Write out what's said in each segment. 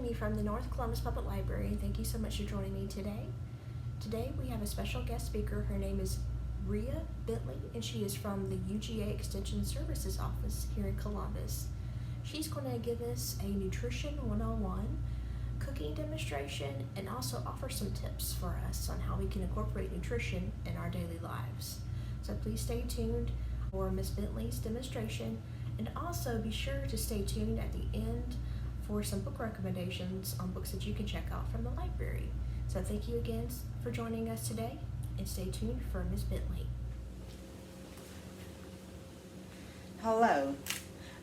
Amy from the North Columbus Public Library, and thank you so much for joining me today. Today we have a special guest speaker. Her name is Rhea Bentley, and she is from the UGA Extension Services Office here in Columbus. She's going to give us a Nutrition 101 cooking demonstration and also offer some tips for us on how we can incorporate nutrition in our daily lives. So please stay tuned for Ms. Bentley's demonstration, and also be sure to stay tuned at the end for some book recommendations on books that you can check out from the library. So thank you again for joining us today, and stay tuned for Ms. Bentley. Hello,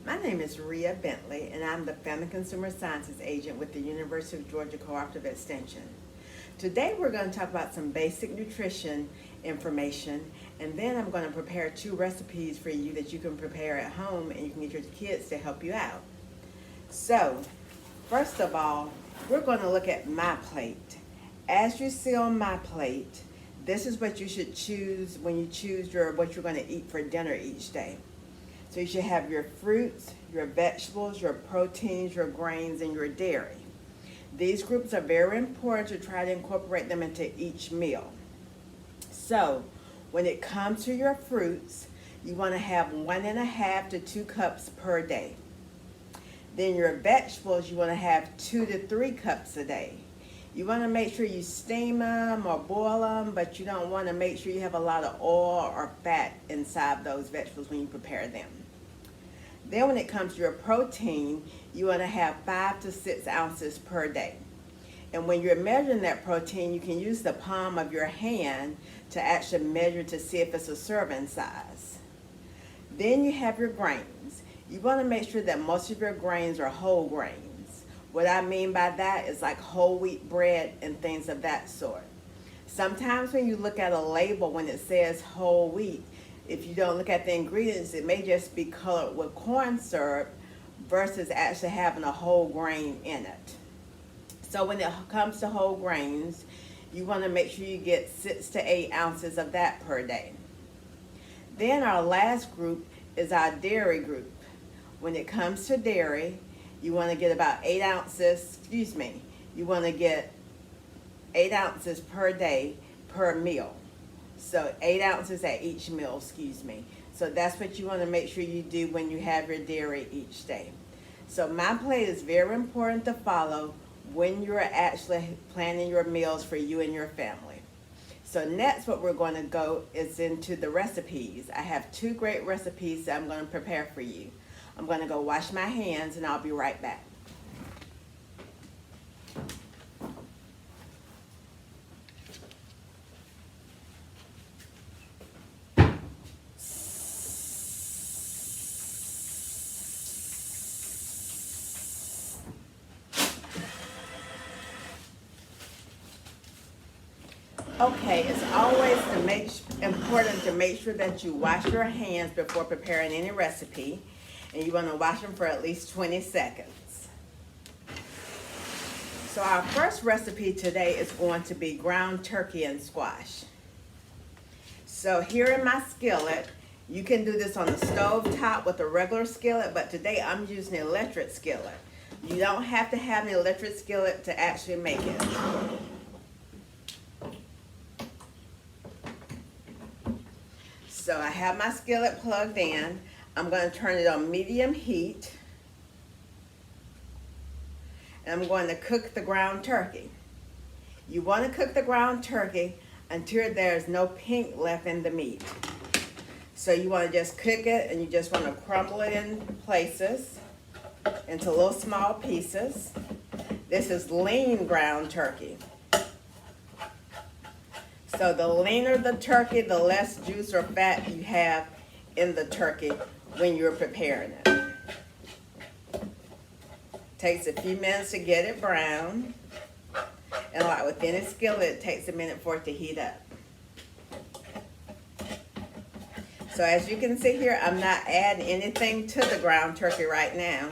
my name is Rhea Bentley, and I'm the Family Consumer Sciences Agent with the University of Georgia Cooperative Extension. Today we're going to talk about some basic nutrition information, and then I'm going to prepare 2 recipes for you that you can prepare at home and you can get your kids to help you out. So, first of all, we're going to look at my plate. As you see on my plate, this is what you should choose when you choose what you're going to eat for dinner each day. So you should have your fruits, your vegetables, your proteins, your grains, and your dairy. These groups are very important to try to incorporate them into each meal. So, when it comes to your fruits, you want to have 1.5 to 2 cups per day. Then your vegetables, you want to have 2 to 3 cups a day. You want to make sure you steam them or boil them, but you don't want to make sure you have a lot of oil or fat inside those vegetables when you prepare them. Then when it comes to your protein, you want to have 5 to 6 ounces per day. And when you're measuring that protein, you can use the palm of your hand to actually measure to see if it's a serving size. Then you have your grains. You want to make sure that most of your grains are whole grains. What I mean by that is like whole wheat bread and things of that sort. Sometimes when you look at a label when it says whole wheat, if you don't look at the ingredients, it may just be colored with corn syrup versus actually having a whole grain in it. So when it comes to whole grains, you want to make sure you get 6 to 8 ounces of that per day. Then our last group is our dairy group. When it comes to dairy, you want to get about 8 ounces, you want to get 8 ounces per day per meal. So 8 ounces at each meal, So that's what you want to make sure you do when you have your dairy each day. So my plate is very important to follow when you're actually planning your meals for you and your family. So next what we're going to go is into the recipes. I have 2 great recipes that I'm going to prepare for you. I'm going to go wash my hands and I'll be right back. Okay, it's always important to make sure that you wash your hands before preparing any recipe, and you want to wash them for at least 20 seconds. So our first recipe today is going to be ground turkey and squash. So here in my skillet, you can do this on the stove top with a regular skillet, but today I'm using an electric skillet. You don't have to have an electric skillet to actually make it. So I have my skillet plugged in. I'm going to turn it on medium heat. And I'm going to cook the ground turkey. You want to cook the ground turkey until there's no pink left in the meat. So you want to just cook it, and you just want to crumble it in places into little small pieces. This is lean ground turkey. So the leaner the turkey, the less juice or fat you have in the turkey when you're preparing it. Takes a few minutes to get it brown. And like with any skillet, it takes a minute for it to heat up. So as you can see here, I'm not adding anything to the ground turkey right now.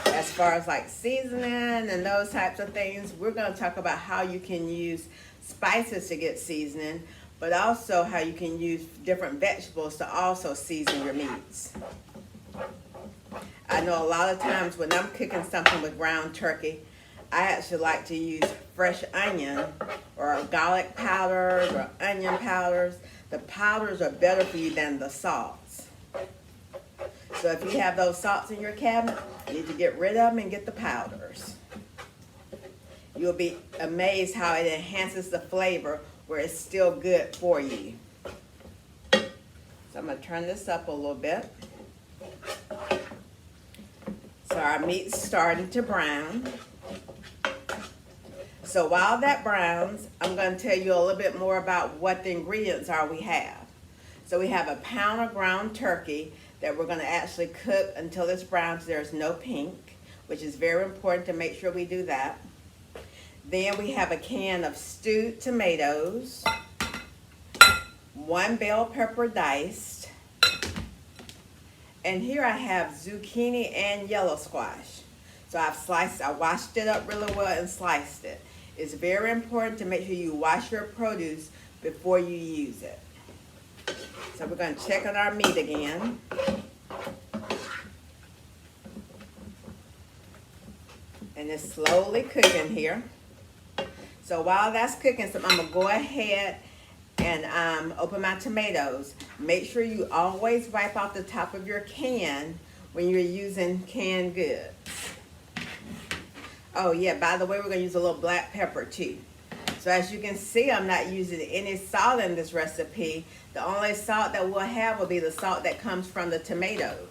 As far as like seasoning and those types of things, we're going to talk about how you can use spices to get seasoning, but also how you can use different vegetables to also season your meats. I know a lot of times when I'm cooking something with ground turkey, I actually like to use fresh onion or garlic powders or onion powders. The powders are better for you than the salts. So if you have those salts in your cabinet, you need to get rid of them and get the powders. You'll be amazed how it enhances the flavor where it's still good for you. So I'm going to turn this up a little bit. So our meat's starting to brown. So while that browns, I'm going to tell you a little bit more about what the ingredients are we have. So we have a pound of ground turkey that we're going to actually cook until it's brown so there's no pink, which is very important to make sure we do that. Then we have a can of stewed tomatoes, 1 bell pepper diced, and here I have zucchini and yellow squash. So I washed it up really well and sliced it. It's very important to make sure you wash your produce before you use it. So we're going to check on our meat again. And it's slowly cooking here. So while that's cooking, so I'm going to go ahead and open my tomatoes. Make sure you always wipe off the top of your can when you're using canned goods. Oh yeah, by the way, we're going to use a little black pepper too. So as you can see, I'm not using any salt in this recipe. The only salt that we'll have will be the salt that comes from the tomatoes.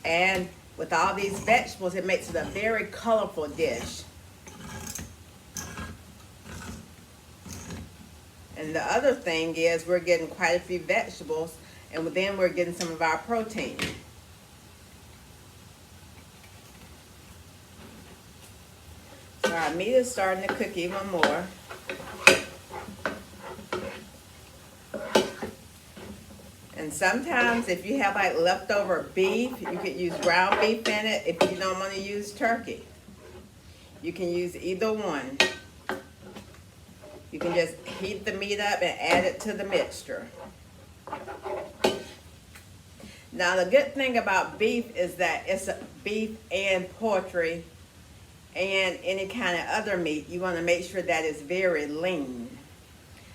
And with all these vegetables, it makes it a very colorful dish. And the other thing is we're getting quite a few vegetables, and then we're getting some of our protein. So our meat is starting to cook even more. And sometimes if you have like leftover beef, you could use ground beef in it if you don't want to use turkey. You can use either one. You can just heat the meat up and add it to the mixture. Now the good thing about beef is that it's a beef and poultry and any kind of other meat. You want to make sure that it's very lean.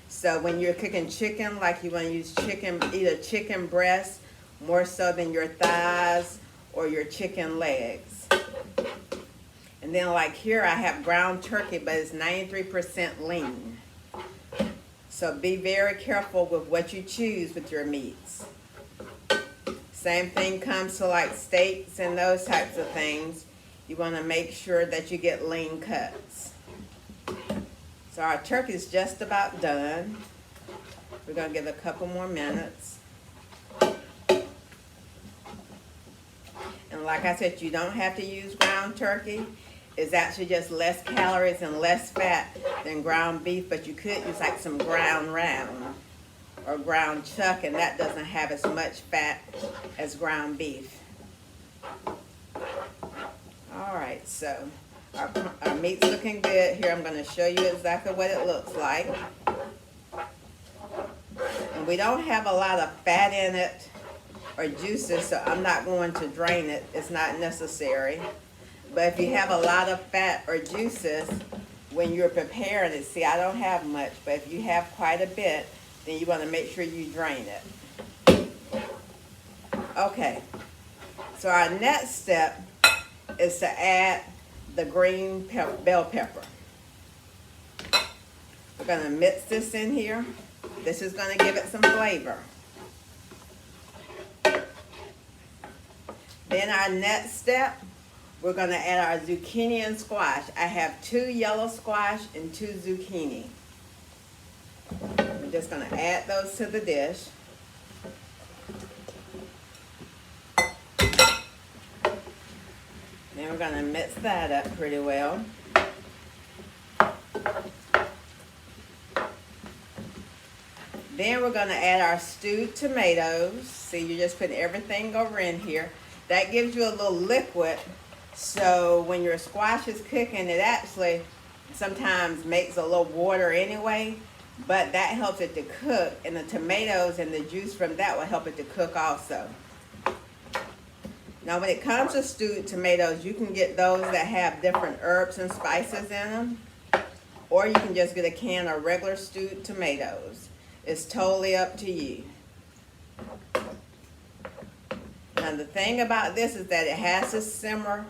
So when you're cooking chicken, like you want to use chicken, either chicken breast more so than your thighs or your chicken legs. And then like here I have ground turkey, but it's 93% lean. So be very careful with what you choose with your meats. Same thing comes to like steaks and those types of things. You want to make sure that you get lean cuts. So our turkey is just about done. We're going to give it a couple more minutes. And like I said, you don't have to use ground turkey. It's actually just less calories and less fat than ground beef, but you could use like some ground round or ground chuck, and that doesn't have as much fat as ground beef. All right, so our meat's looking good. Here I'm going to show you exactly what it looks like. And we don't have a lot of fat in it or juices, so I'm not going to drain it. It's not necessary. But if you have a lot of fat or juices when you're preparing it, see, I don't have much, but if you have quite a bit, then you want to make sure you drain it. Okay, so our next step is to add the green bell pepper. We're going to mix this in here. This is going to give it some flavor. Then our next step, we're going to add our zucchini and squash. I have 2 yellow squash and 2 zucchini. I'm just going to add those to the dish. Then we're going to mix that up pretty well. Then we're going to add our stewed tomatoes. See, you're just putting everything over in here. That gives you a little liquid. So when your squash is cooking, it actually sometimes makes a little water anyway. But that helps it to cook. And the tomatoes and the juice from that will help it to cook also. Now when it comes to stewed tomatoes, you can get those that have different herbs and spices in them, or you can just get a can of regular stewed tomatoes. It's totally up to you. Now the thing about this is that it has to simmer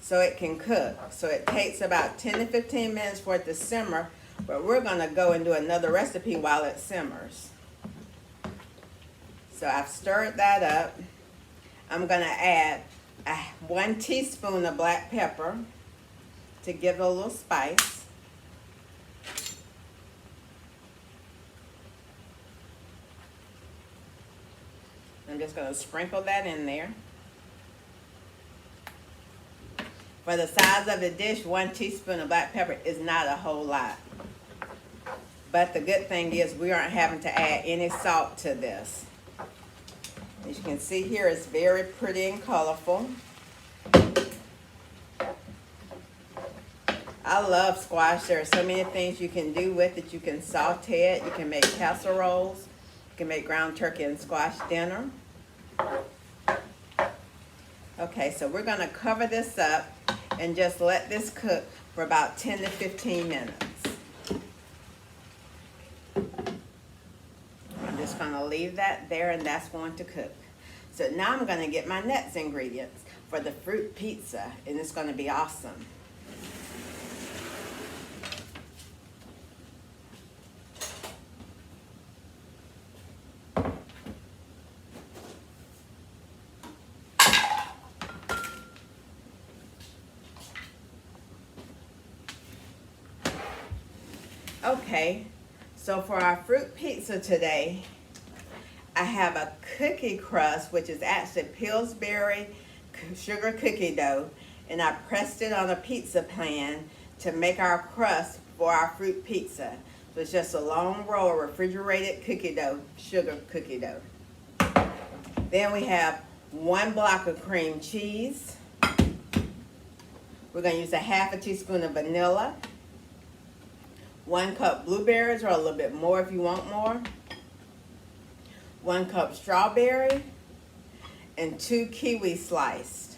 so it can cook. So it takes about 10 to 15 minutes for it to simmer, but we're gonna go and do another recipe while it simmers. So I've stirred that up. I'm gonna add 1 teaspoon of black pepper to give it a little spice. I'm just gonna sprinkle that in there. For the size of the dish, 1 teaspoon of black pepper is not a whole lot. But the good thing is we aren't having to add any salt to this. As you can see here, it's very pretty and colorful. I love squash. There are so many things you can do with it. You can saute it. You can make casseroles. You can make ground turkey and squash dinner. Okay, so we're going to cover this up and just let this cook for about 10 to 15 minutes. I'm just going to leave that there, and that's going to cook. So now I'm going to get my next ingredients for the fruit pizza, and it's going to be awesome. Okay, so for our fruit pizza today, I have a cookie crust, which is actually Pillsbury sugar cookie dough, and I pressed it on a pizza pan to make our crust for our fruit pizza. So it's just a long roll of refrigerated cookie dough, sugar cookie dough. Then we have 1 block of cream cheese. We're going to use a ½ teaspoon of vanilla. 1 cup blueberries, or a little bit more if you want more. 1 cup strawberry, and 2 kiwi sliced.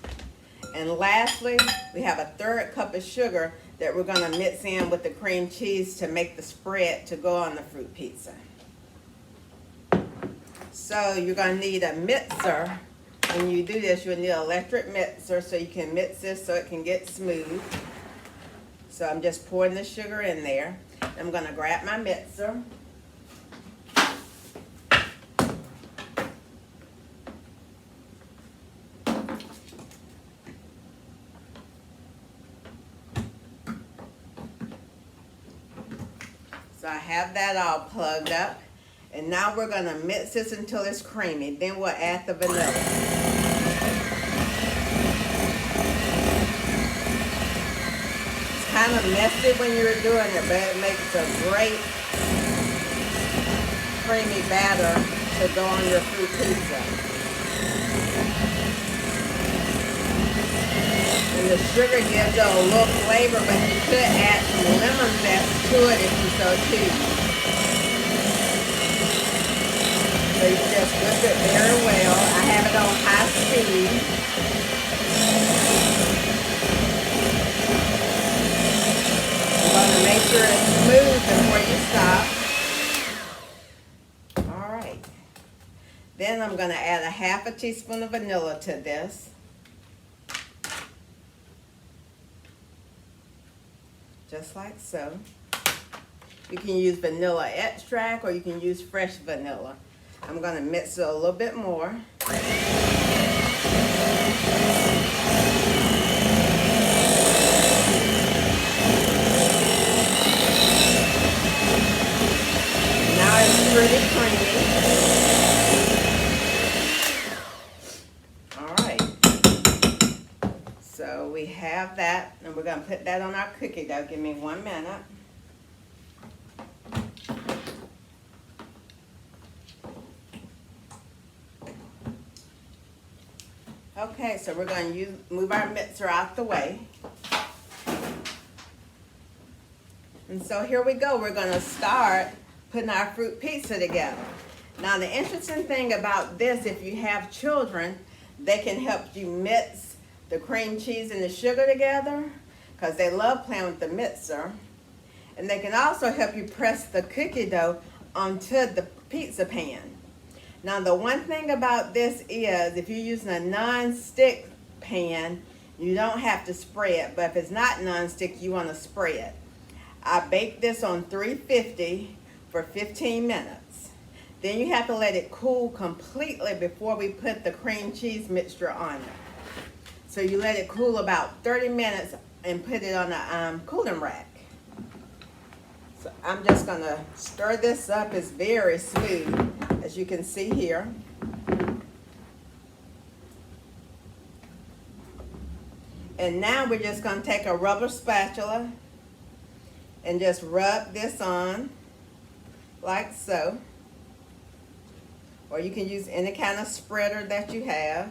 And lastly, we have a 1/3 cup of sugar that we're going to mix in with the cream cheese to make the spread to go on the fruit pizza. So you're going to need a mixer. When you do this, you'll need an electric mixer so you can mix this so it can get smooth. So I'm just pouring the sugar in there. I'm going to grab my mixer. So I have that all plugged up. And now we're going to mix this until it's creamy. Then we'll add the vanilla. Kind of messy when you're doing it, but it makes a great creamy batter to go on your fruit pizza. And the sugar gives it a little flavor, but you could add some lemon zest to it if you so choose. So you just whisk it very well. I have it on high speed. Make sure it's smooth before you stop. All right. Then I'm going to add a ½ teaspoon of vanilla to this. Just like so. You can use vanilla extract or you can use fresh vanilla. I'm going to mix it a little bit more. It's pretty creamy. All right. So we have that, and we're going to put that on our cookie dough. Give me 1 minute. Okay, so we're going to move our mixer out the way. And so here we go. We're going to start putting our fruit pizza together. Now the interesting thing about this, if you have children, They can help you mix the cream cheese and the sugar together because they love playing with the mixer. And they can also help you press the cookie dough onto the pizza pan. Now the one thing about this is if you're using a non-stick pan, you don't have to spray it, but if it's not non-stick, you want to spray it. I baked this on 350 for 15 minutes. Then you have to let it cool completely before we put the cream cheese mixture on it. So you let it cool about 30 minutes and put it on a cooling rack. So I'm just going to stir this up. It's very smooth, as you can see here. And now we're just going to take a rubber spatula and just rub this on like so. Or you can use any kind of spreader that you have.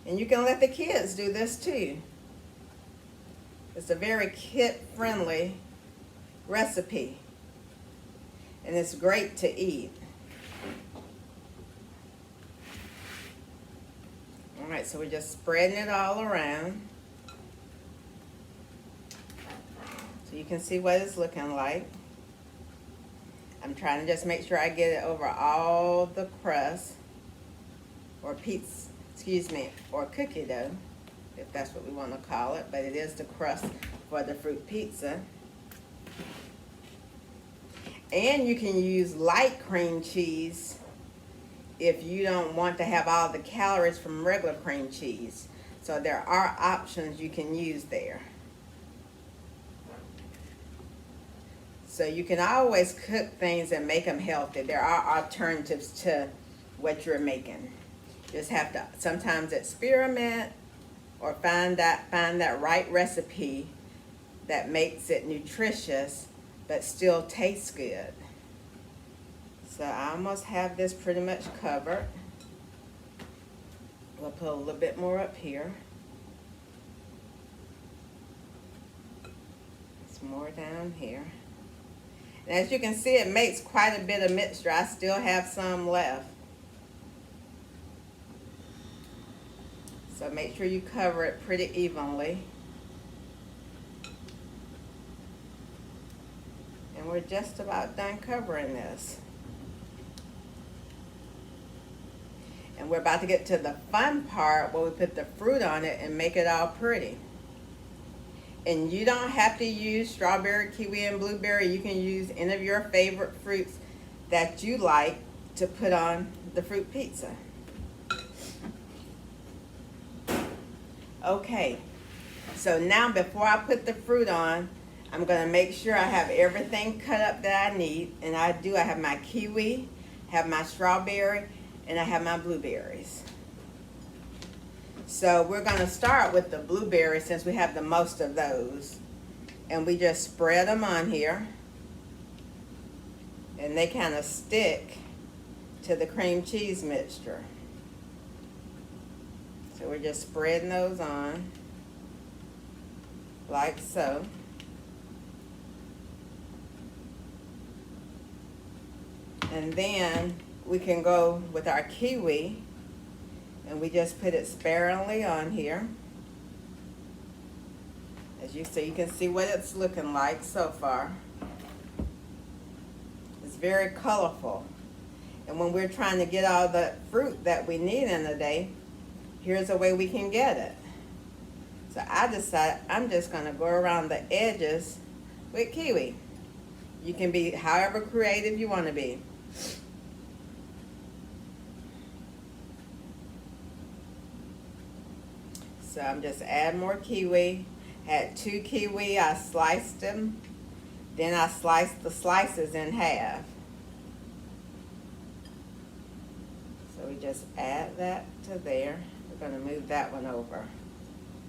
And you can let the kids do this too. It's a very kid-friendly recipe. And it's great to eat. All right, so we're just spreading it all around. So you can see what it's looking like. I'm trying to just make sure I get it over all the crust, or pizza, excuse me, or cookie dough, if that's what we want to call it, but it is the crust for the fruit pizza. And you can use light cream cheese if you don't want to have all the calories from regular cream cheese. So there are options you can use there. So you can always cook things and make them healthy. There are alternatives to what you're making. Just have to sometimes experiment or find that right recipe that makes it nutritious but still tastes good. So I almost have this pretty much covered. We'll put a little bit more up here. Some more down here. And as you can see, it makes quite a bit of mixture. I still have some left. So make sure you cover it pretty evenly. And we're just about done covering this. And we're about to get to the fun part where we put the fruit on it and make it all pretty. And you don't have to use strawberry, kiwi, and blueberry. You can use any of your favorite fruits that you like to put on the fruit pizza. Okay, so now before I put the fruit on, I'm going to make sure I have everything cut up that I need. And I do. I have my kiwi, have my strawberry, and I have my blueberries. So we're going to start with the blueberries since we have the most of those. And we just spread them on here. And they kind of stick to the cream cheese mixture. So we're just spreading those on like so. And then we can go with our kiwi, and we just put it sparingly on here. As you see, you can see what it's looking like so far. It's very colorful. And when we're trying to get all the fruit that we need in a day, here's a way we can get it. So I decided I'm just going to go around the edges with kiwi. You can be however creative you want to be. So I'm just adding more kiwi. Had 2 kiwi, I sliced them. Then I sliced the slices in half. So we just add that to there. We're going to move that one over.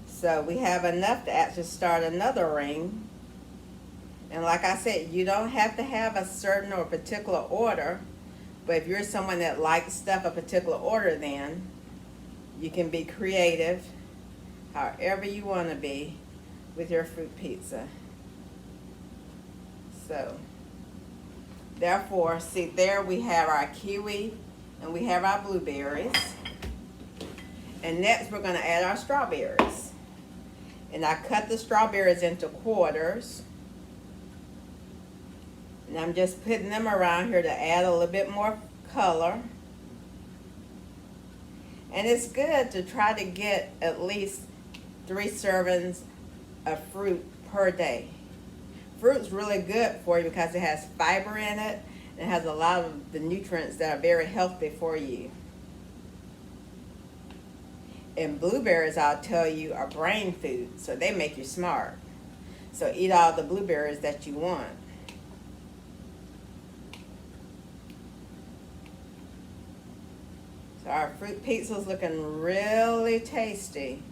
So we have enough to actually start another ring. And like I said, you don't have to have a certain or particular order. But if you're someone that likes stuff a particular order, then you can be creative however you want to be with your fruit pizza. So, therefore, see there we have our kiwi And we have our blueberries. And next we're going to add our strawberries. And I cut the strawberries into quarters. And I'm just putting them around here to add a little bit more color. And it's good to try to get at least 3 servings of fruit per day. Fruit's really good for you because it has fiber in it. And it has a lot of the nutrients that are very healthy for you. And blueberries, I'll tell you, are brain food, so they make you smart. So eat all the blueberries that you want. So our fruit pizza's looking really tasty.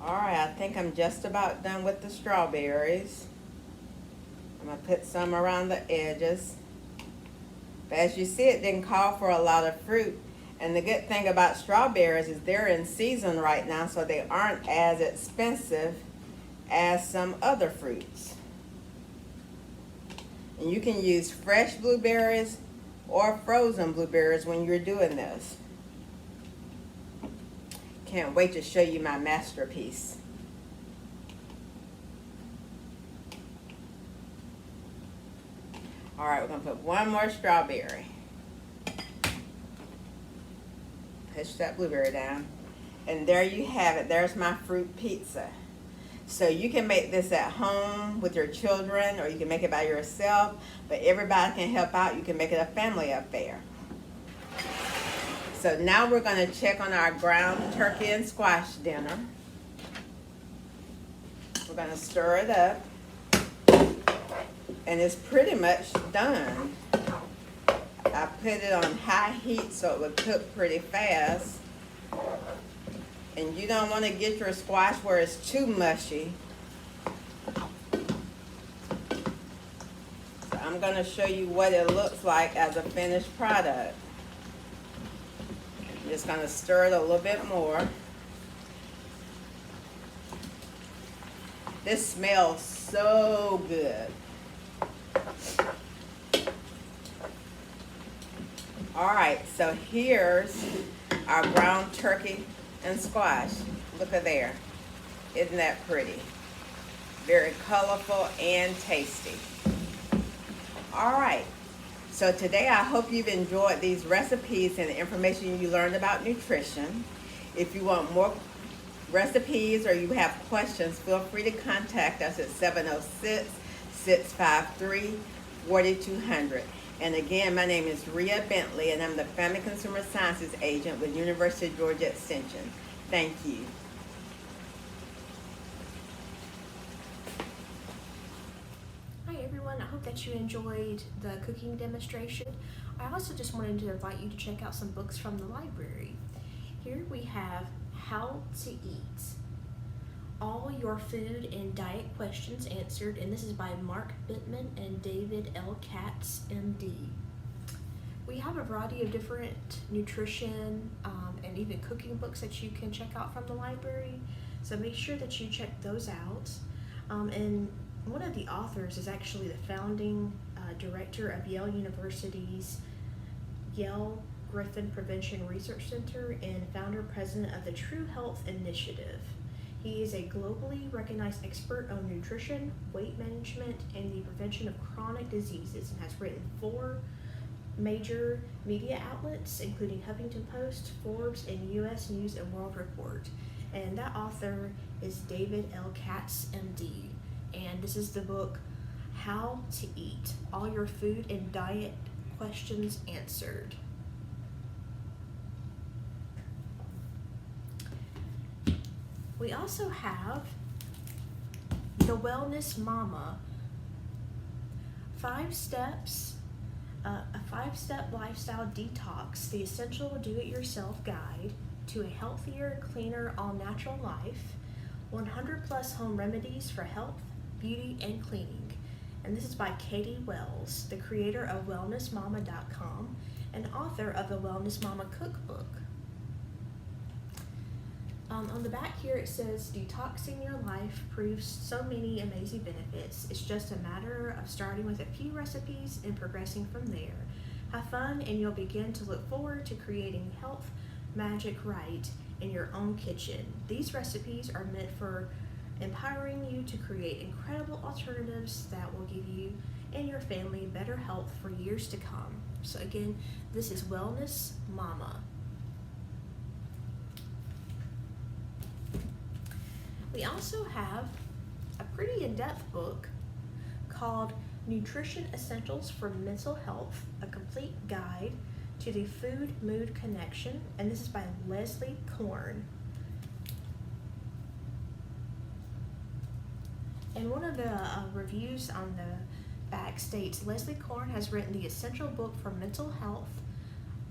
Alright, I think I'm just about done with the strawberries. I'm going to put some around the edges. But as you see, it didn't call for a lot of fruit. And the good thing about strawberries is they're in season right now, so they aren't as expensive as some other fruits. And you can use fresh blueberries or frozen blueberries when you're doing this. Can't wait to show you my masterpiece. All right, we're gonna put one more strawberry. Push that blueberry down. And there you have it. There's my fruit pizza. So you can make this at home with your children, or you can make it by yourself, but everybody can help out. You can make it a family affair. So now we're gonna check on our ground turkey and squash dinner. We're gonna stir it up. And it's pretty much done. I put it on high heat so it would cook pretty fast. And you don't want to get your squash where it's too mushy. So I'm going to show you what it looks like as a finished product. I'm just going to stir it a little bit more. This smells so good. Alright, so here's our ground turkey and squash. Look at there. Isn't that pretty? Very colorful and tasty. Alright, so today I hope you've enjoyed these recipes and the information you learned about nutrition. If you want more recipes or you have questions, feel free to contact us at 706-653-4200. And again, my name is Rhea Bentley, and I'm the Family Consumer Sciences Agent with University of Georgia Extension. Thank you. Hi everyone, I hope that you enjoyed the cooking demonstration. I also just wanted to invite you to check out some books from the library. Here we have How to Eat. All Your Food and Diet Questions Answered, and this is by Mark Bittman and David L. Katz, MD. We have a variety of different nutrition and even cooking books that you can check out from the library, so make sure that you check those out. And one of the authors is actually the founding director of Yale University's Yale Griffin Prevention Research Center and founder-president of the True Health Initiative. He is a globally recognized expert on nutrition, weight management, and the prevention of chronic diseases, and has written 4 major media outlets, including Huffington Post, Forbes, and U.S. News and World Report. And that author is David L. Katz, MD. And this is the book, How to Eat, All Your Food and Diet Questions Answered. We also have The Wellness Mama, 5 steps, a 5-step lifestyle detox, the essential do-it-yourself guide to a healthier, cleaner, all-natural life, 100+ home remedies for health, beauty, and cleaning. And this is by Katie Wells, the creator of wellnessmama.com and author of the Wellness Mama Cookbook. On the back here it says, detoxing your life proves so many amazing benefits. It's just a matter of starting with a few recipes and progressing from there. Have fun and you'll begin to look forward to creating health magic right in your own kitchen. These recipes are meant for empowering you to create incredible alternatives that will give you and your family better health for years to come. So again, this is Wellness Mama. We also have a pretty in-depth book called Nutrition Essentials for Mental Health, a complete guide to the food-mood connection, and this is by Leslie Korn. And one of the reviews on the back states, Leslie Korn has written the essential book for mental health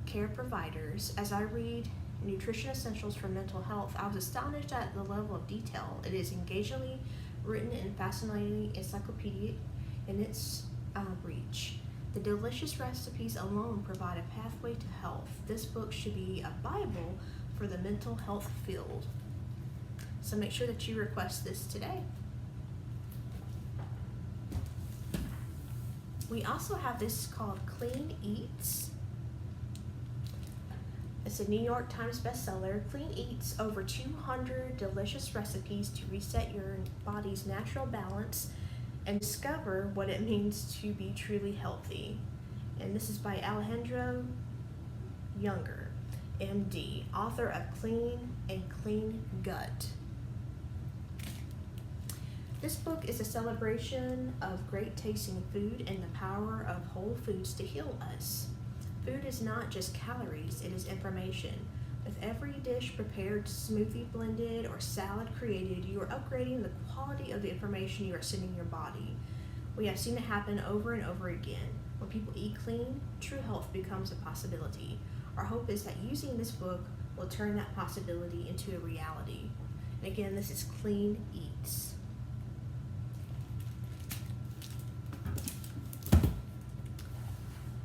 care providers. As I read Nutrition Essentials for Mental Health, I was astonished at the level of detail. It is engagingly written and fascinatingly encyclopedic in its reach. The delicious recipes alone provide a pathway to health. This book should be a Bible for the mental health field. So make sure that you request this today. We also have this called Clean Eats. It's a New York Times bestseller. Clean Eats, over 200 delicious recipes to reset your body's natural balance and discover what it means to be truly healthy. And this is by Alejandro Younger, MD, author of Clean and Clean Gut. This book is a celebration of great tasting food and the power of whole foods to heal us. Food is not just calories, it is information. With every dish prepared, smoothie blended, or salad created, you are upgrading the quality of the information you are sending your body. We have seen it happen over and over again. When people eat clean, true health becomes a possibility. Our hope is that using this book will turn that possibility into a reality. And again, this is Clean Eats.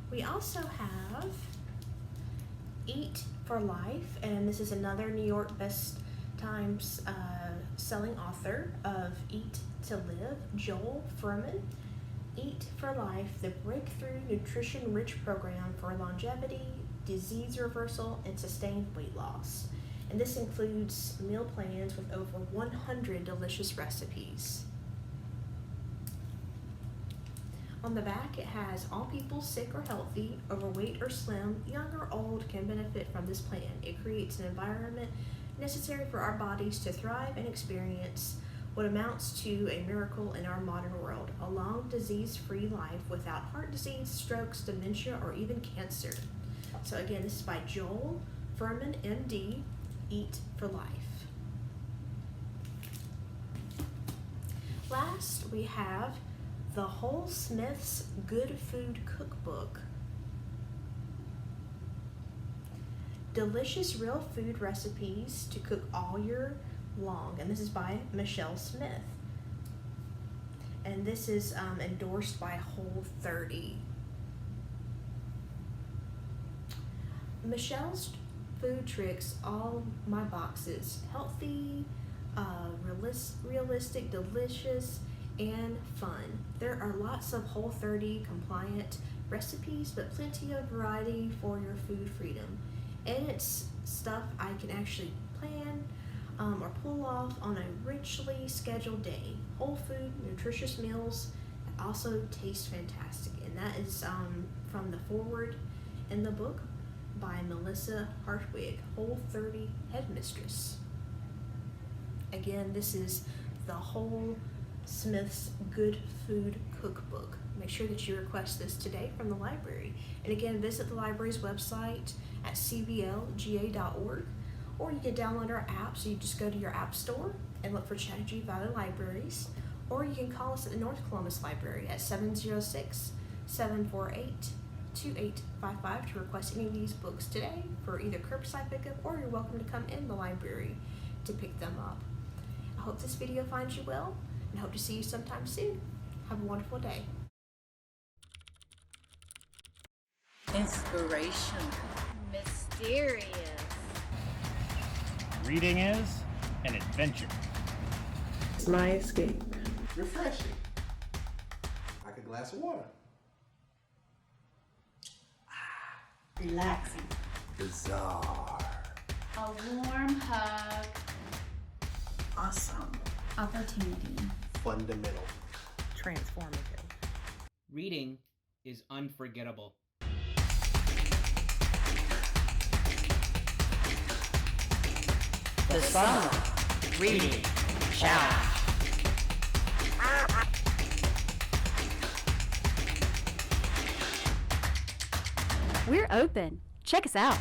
We also have Eat for Life, and this is another New York Best Times selling author of Eat to Live, Joel Fuhrman. Eat for Life, the breakthrough nutrition-rich program for longevity, disease reversal, and sustained weight loss. And this includes meal plans with over 100 delicious recipes. On the back, it has all people, sick or healthy, overweight or slim, young or old, can benefit from this plan. It creates an environment necessary for our bodies to thrive and experience what amounts to a miracle in our modern world, a long disease-free life without heart disease, strokes, dementia, or even cancer. So again, this is by Joel Fuhrman, MD, Eat for Life. Last, we have the Whole Smith's Good Food Cookbook. Delicious real food recipes to cook all year long. And this is by Michelle Smith. And this is endorsed by Whole30. Michelle's food tricks all my boxes. Healthy, realistic, delicious, and fun. There are lots of Whole30 compliant recipes, but plenty of variety for your food freedom. And it's stuff I can actually plan or pull off on a richly scheduled day. Whole food, nutritious meals that also taste fantastic. And that is from the foreword in the book by Melissa Hartwig, Whole30 Headmistress. Again, this is the Whole Smith's Good Food Cookbook. Make sure that you request this today from the library. And again, visit the library's website at cblga.org, or you can download our app. So you just go to your app store and look for Chattahoochee Valley Libraries, or you can call us at the North Columbus Library at 706-748-2855 to request any of these books today for either curbside pickup, or you're welcome to come in the library to pick them up. I hope this video finds you well, and hope to see you sometime soon. Have a wonderful day. Inspiration. Mysterious. Reading is an adventure. It's my escape. Refreshing. Like a glass of water. Relaxing. Bizarre. A warm hug. Awesome. Opportunity. Fundamental. Transformative. Reading is unforgettable. The Summer Reading Challenge. We're open. Check us out.